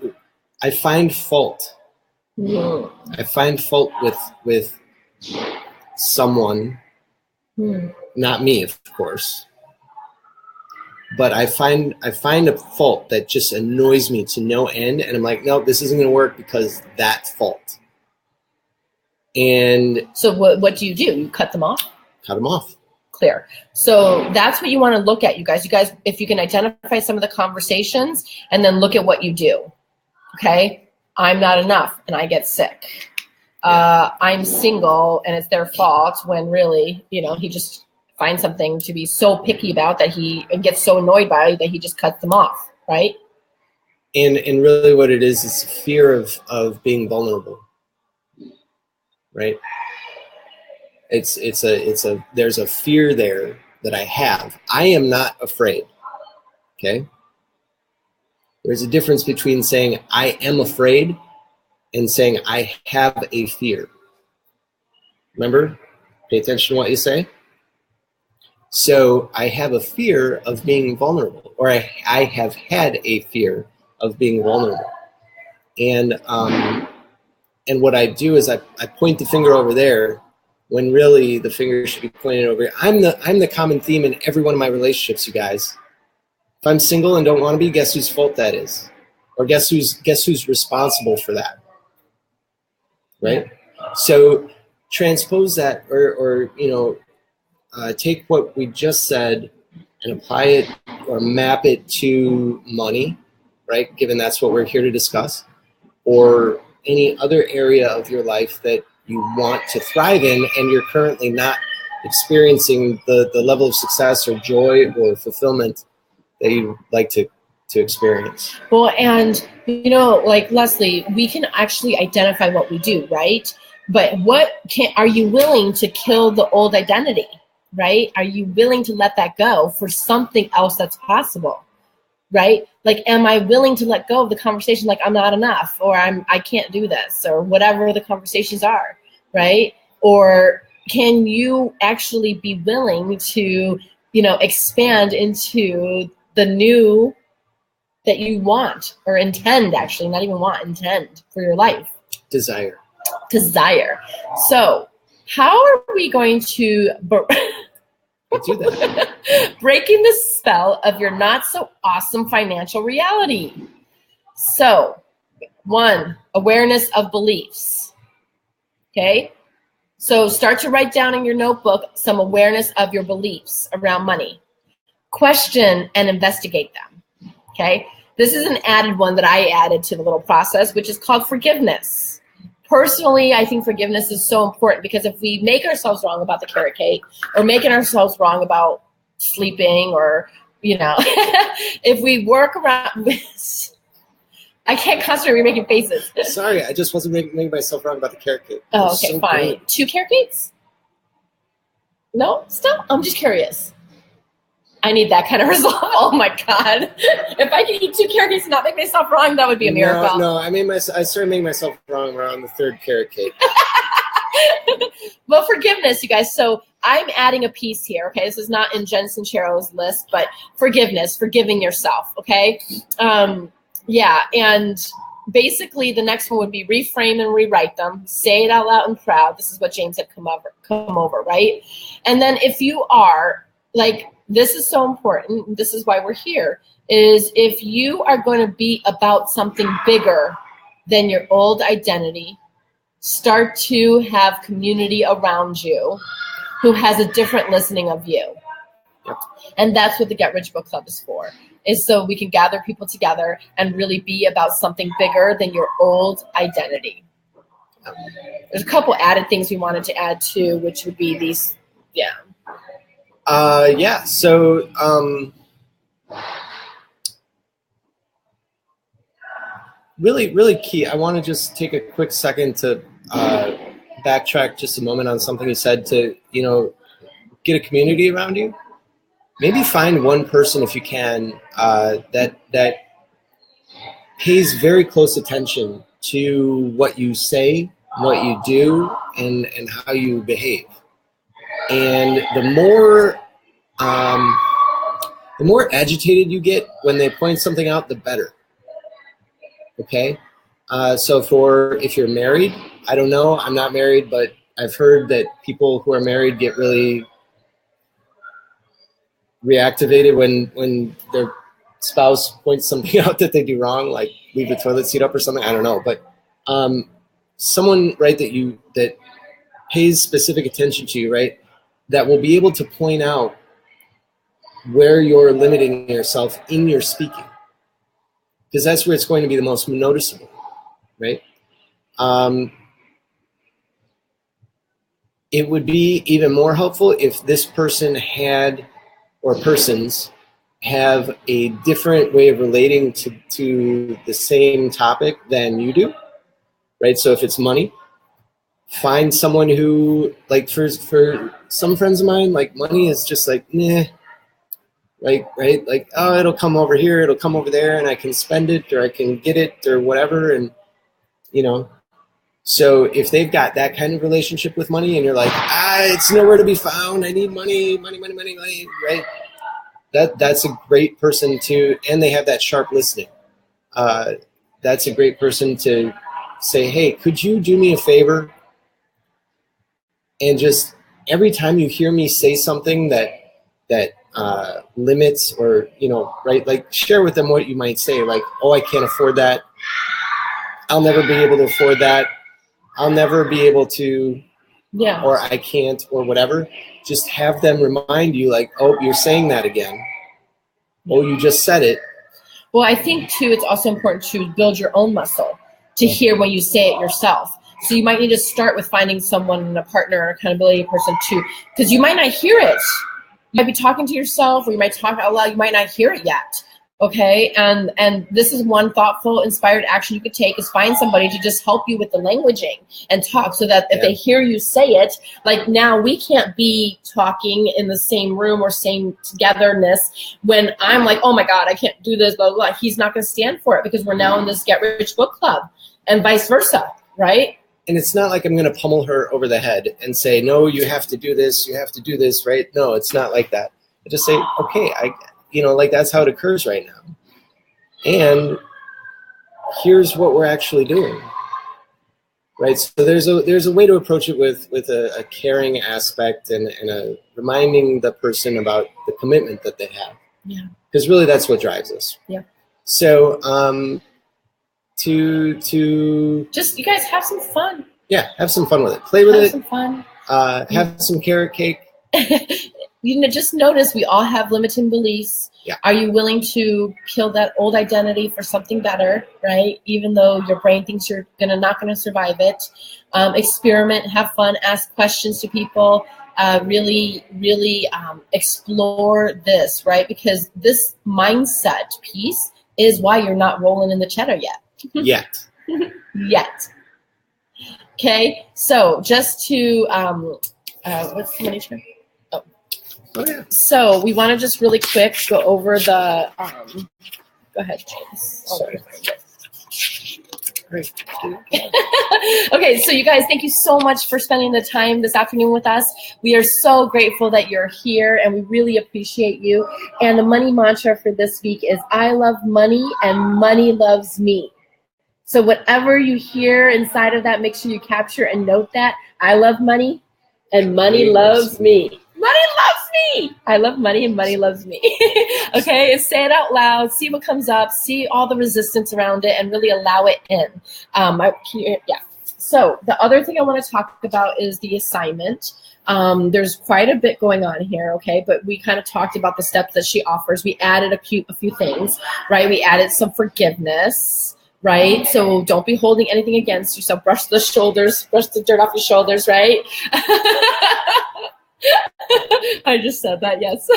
I find fault. I find fault with someone, not me, of course. But I find a fault that just annoys me to no end, and I'm like, no, this isn't going to work because that fault. And so what do? You cut them off? Cut them off. Clear. So that's what you want to look at, you guys. You guys, if you can identify some of the conversations and then look at what you do. Okay, I'm not enough and I get sick. I'm single and it's their fault when really, he just finds something to be so picky about that he gets so annoyed by it that he just cuts them off, right? And really what it is fear of being vulnerable, right? There's a fear there that I have. I am not afraid. Okay. There's a difference between saying I am afraid and saying I have a fear. Remember? Pay attention to what you say. So I have a fear of being vulnerable, or I have had a fear of being vulnerable. And what I do is I point the finger over there when really the finger should be pointed over here. I'm the common theme in every one of my relationships, you guys. If I'm single and don't want to be, guess whose fault that is? Or guess who's responsible for that? Right? So transpose that or take what we just said and apply it or map it to money, right? Given that's what we're here to discuss, or any other area of your life that you want to thrive in and you're currently not experiencing the level of success or joy or fulfillment that you'd like to experience. Well, and like Leslie, we can actually identify what we do, right? But are you willing to kill the old identity, right? Are you willing to let that go for something else that's possible, right? Like, am I willing to let go of the conversation like I'm not enough or I can't do this or whatever the conversations are, right? Or can you actually be willing to, expand into the new that you want or intend, actually, not even want, intend for your life? Desire. So how are we going to do that? Breaking the spell of your not so awesome financial reality. So 1, awareness of beliefs. Okay. So start to write down in your notebook some awareness of your beliefs around money. Question and investigate them. Okay. This is an added one that I added to the little process, which is called forgiveness. Personally, I think forgiveness is so important because if we make ourselves wrong about the carrot cake or making ourselves wrong about sleeping or, if we work around this, I can't concentrate. We're making faces. Sorry, I just wasn't making myself wrong about the carrot cake. Oh, okay, so fine. Good. 2 carrot cakes? No, still? I'm just curious. I need that kind of resolve. Oh my God. If I could eat 2 carrot cakes and not make myself wrong, that would be a miracle. No, I started making myself wrong around the 3rd carrot cake. Well, forgiveness, you guys. So I'm adding a piece here. Okay. This is not in Jen Sincero's list, but forgiveness, forgiving yourself. Okay. Yeah. And basically the next one would be reframe and rewrite them. Say it out loud and proud. This is what James had come over. Right. And then if you are like, this is so important. This is why we're here, is if you are going to be about something bigger than your old identity, start to have community around you who has a different listening of you. Yep. And that's what the Get Rich Book Club is for, is so we can gather people together and really be about something bigger than your old identity. There's a couple added things we wanted to add too, which would be these, yeah. So really, really key. I want to just take a quick second to backtrack just a moment on something you said to, get a community around you. Maybe find one person if you can that pays very close attention to what you say, what you do, and how you behave. And the more agitated you get when they point something out, the better. Okay? So if you're married, I don't know, I'm not married, but I've heard that people who are married get really reactivated when their spouse points something out that they do wrong, like leave the toilet seat up or something. I don't know, but someone, right, that pays specific attention to you, right, that will be able to point out where you're limiting yourself in your speaking, because that's where it's going to be the most noticeable, right? It would be even more helpful if this person had, or persons have, a different way of relating to the same topic than you do, right? So if it's money, find someone who, like, for some friends of mine, like, money is just like, nah, right? Like, oh, it'll come over here, it'll come over there, and I can spend it, or I can get it, or whatever, and, so if they've got that kind of relationship with money, and you're like, it's nowhere to be found, I need money, right? That's a great person to, and they have that sharp listening. That's a great person to say, hey, could you do me a favor? And just every time you hear me say something that limits, or, right, like, share with them what you might say, like, oh, I can't afford that. I'll never be able to afford that. I'll never be able to, or I can't, or whatever. Just have them remind you, like, oh, you're saying that again. Oh, you just said it. Well, I think, too, it's also important to build your own muscle to hear when you say it yourself. So you might need to start with finding someone, a partner, or accountability person, too, because you might not hear it. You might be talking to yourself, or you might talk out loud. You might not hear it yet. Okay, and this is one thoughtful, inspired action you could take, is find somebody to just help you with the languaging and talk, so that if they hear you say it, like, now we can't be talking in the same room or same togetherness when I'm like, oh my God, I can't do this, blah, blah, blah. He's not going to stand for it, because we're now in this Get Rich Book Club, and vice versa, right? And it's not like I'm going to pummel her over the head and say, no, you have to do this, right? No, it's not like that. I just say, okay, like, that's how it occurs right now. And here's what we're actually doing, right? So there's a way to approach it with a caring aspect and a reminding the person about the commitment that they have. Yeah. Because really that's what drives us. Yeah. So to just, you guys have some fun. Yeah, have some fun with it. Play with it. Have some fun. Have some carrot cake. Just notice we all have limiting beliefs. Yeah. Are you willing to kill that old identity for something better, right? Even though your brain thinks you're not gonna survive it. Experiment, have fun, ask questions to people. Really explore this, right? Because this mindset piece is why you're not rolling in the cheddar yet. Yet. Yet. Okay, so just to what's the money term? Oh yeah. So we want to just really quick go over the. Go ahead, James. Sorry. Great. Okay, so you guys, thank you so much for spending the time this afternoon with us. We are so grateful that you're here, and we really appreciate you. And the money mantra for this week is, I love money and money loves me. So whatever you hear inside of that, make sure you capture and note that. I love money and money loves me. Money loves me. I love money and money loves me. Okay, say it out loud. See what comes up. See all the resistance around it, and really allow it in. Yeah. So the other thing I want to talk about is the assignment. There's quite a bit going on here, okay? But we kind of talked about the steps that she offers. We added a few things, right? We added some forgiveness, right? So don't be holding anything against yourself. Brush the shoulders, brush the dirt off your shoulders, right? I just said that, yes.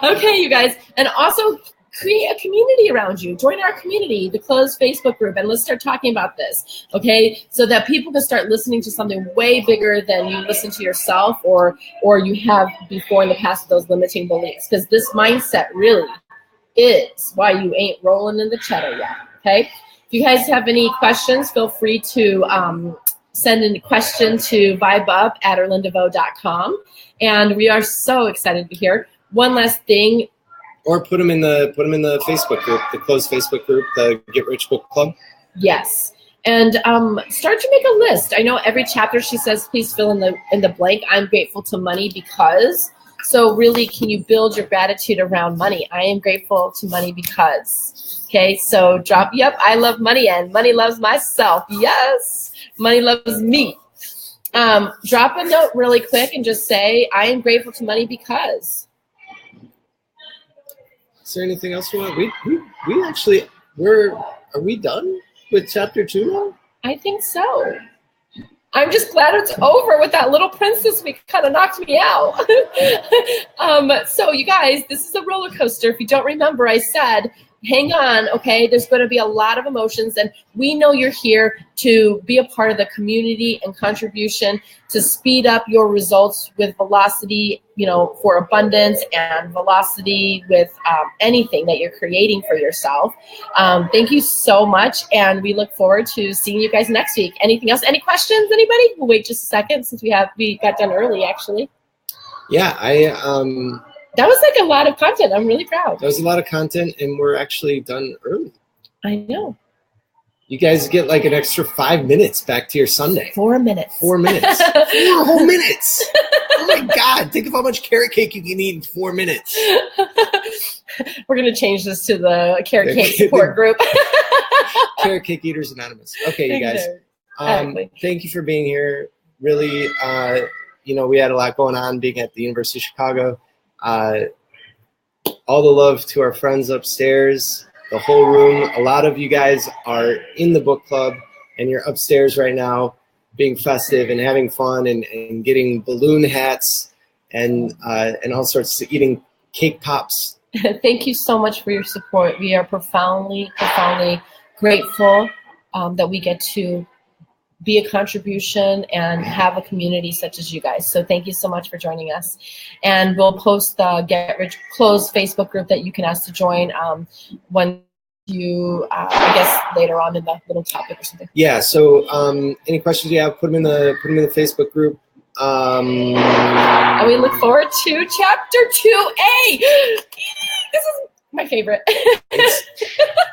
Okay, you guys. And also create a community around you. Join our community, the closed Facebook group, and let's start talking about this, okay? So that people can start listening to something way bigger than you listen to yourself or you have before in the past with those limiting beliefs. Because this mindset really is why you ain't rolling in the cheddar yet, okay? If you guys have any questions, feel free to send in a question to vibeup@erlindavo.com. And we are so excited to be here. One last thing. Or put them in the Facebook group, the closed Facebook group, the Get Rich Book Club. Yes. And start to make a list. I know every chapter she says, please fill in the blank. I'm grateful to money because. So really, can you build your gratitude around money? I am grateful to money because. Okay, so drop, yep, I love money and money loves myself. Yes, money loves me. Drop a note really quick and just say, I am grateful to money because. Is there anything else you want? We actually, are we done with chapter 2 now? I think so. I'm just glad it's over with that little prince this week. Kind of knocked me out. So you guys, this is a roller coaster. If you don't remember, I said, hang on, okay? There's going to be a lot of emotions, and we know you're here to be a part of the community and contribution to speed up your results with velocity, for abundance and velocity with anything that you're creating for yourself. Thank you so much, and we look forward to seeing you guys next week. Anything else? Any questions, anybody? We'll wait just a second since we got done early, actually. Yeah, that was like a lot of content. I'm really proud. That was a lot of content, and we're actually done early. I know. You guys get like an extra 5 minutes back to your Sunday. 4 minutes. 4 minutes. 4 whole minutes. Oh my God. Think of how much carrot cake you can eat in 4 minutes. We're going to change this to the carrot cake support group. Carrot Cake Eaters Anonymous. Okay, you guys. Thank you for being here. Really, we had a lot going on being at the University of Chicago. All the love to our friends upstairs, the whole room. A lot of you guys are in the book club, and you're upstairs right now being festive and having fun and getting balloon hats and all sorts of eating cake pops. Thank you so much for your support. We are profoundly, profoundly grateful that we get to be a contribution and have a community such as you guys. So thank you so much for joining us. And we'll post the Get Rich closed Facebook group that you can ask to join when you, I guess later on in the little topic or something. Yeah. So any questions you have, put them in the Facebook group. And we look forward to chapter 2A. This is my favorite.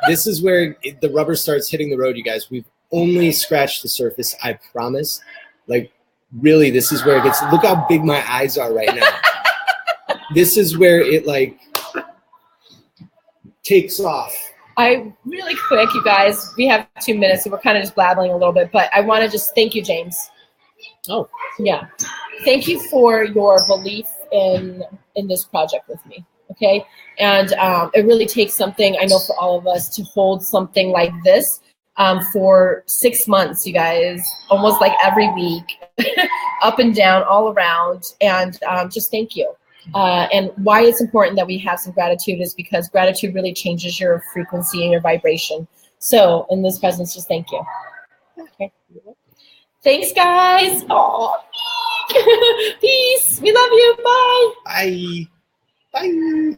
This is where the rubber starts hitting the road, you guys. We've only scratched the surface, I promise. Like, really, this is where it gets, look how big my eyes are right now. This is where it, takes off. Really quick, you guys, we have 2 minutes, so we're kind of just blabbling a little bit, but I want to just thank you, James. Oh. Yeah. Thank you for your belief in this project with me, okay? And it really takes something, I know, for all of us to hold something like this for 6 months, you guys, almost like every week, up and down, all around, and just thank you. And why it's important that we have some gratitude is because gratitude really changes your frequency and your vibration. So in this presence, just thank you. Okay. Thanks, guys. Oh, peace. We love you. Bye. Bye. Bye.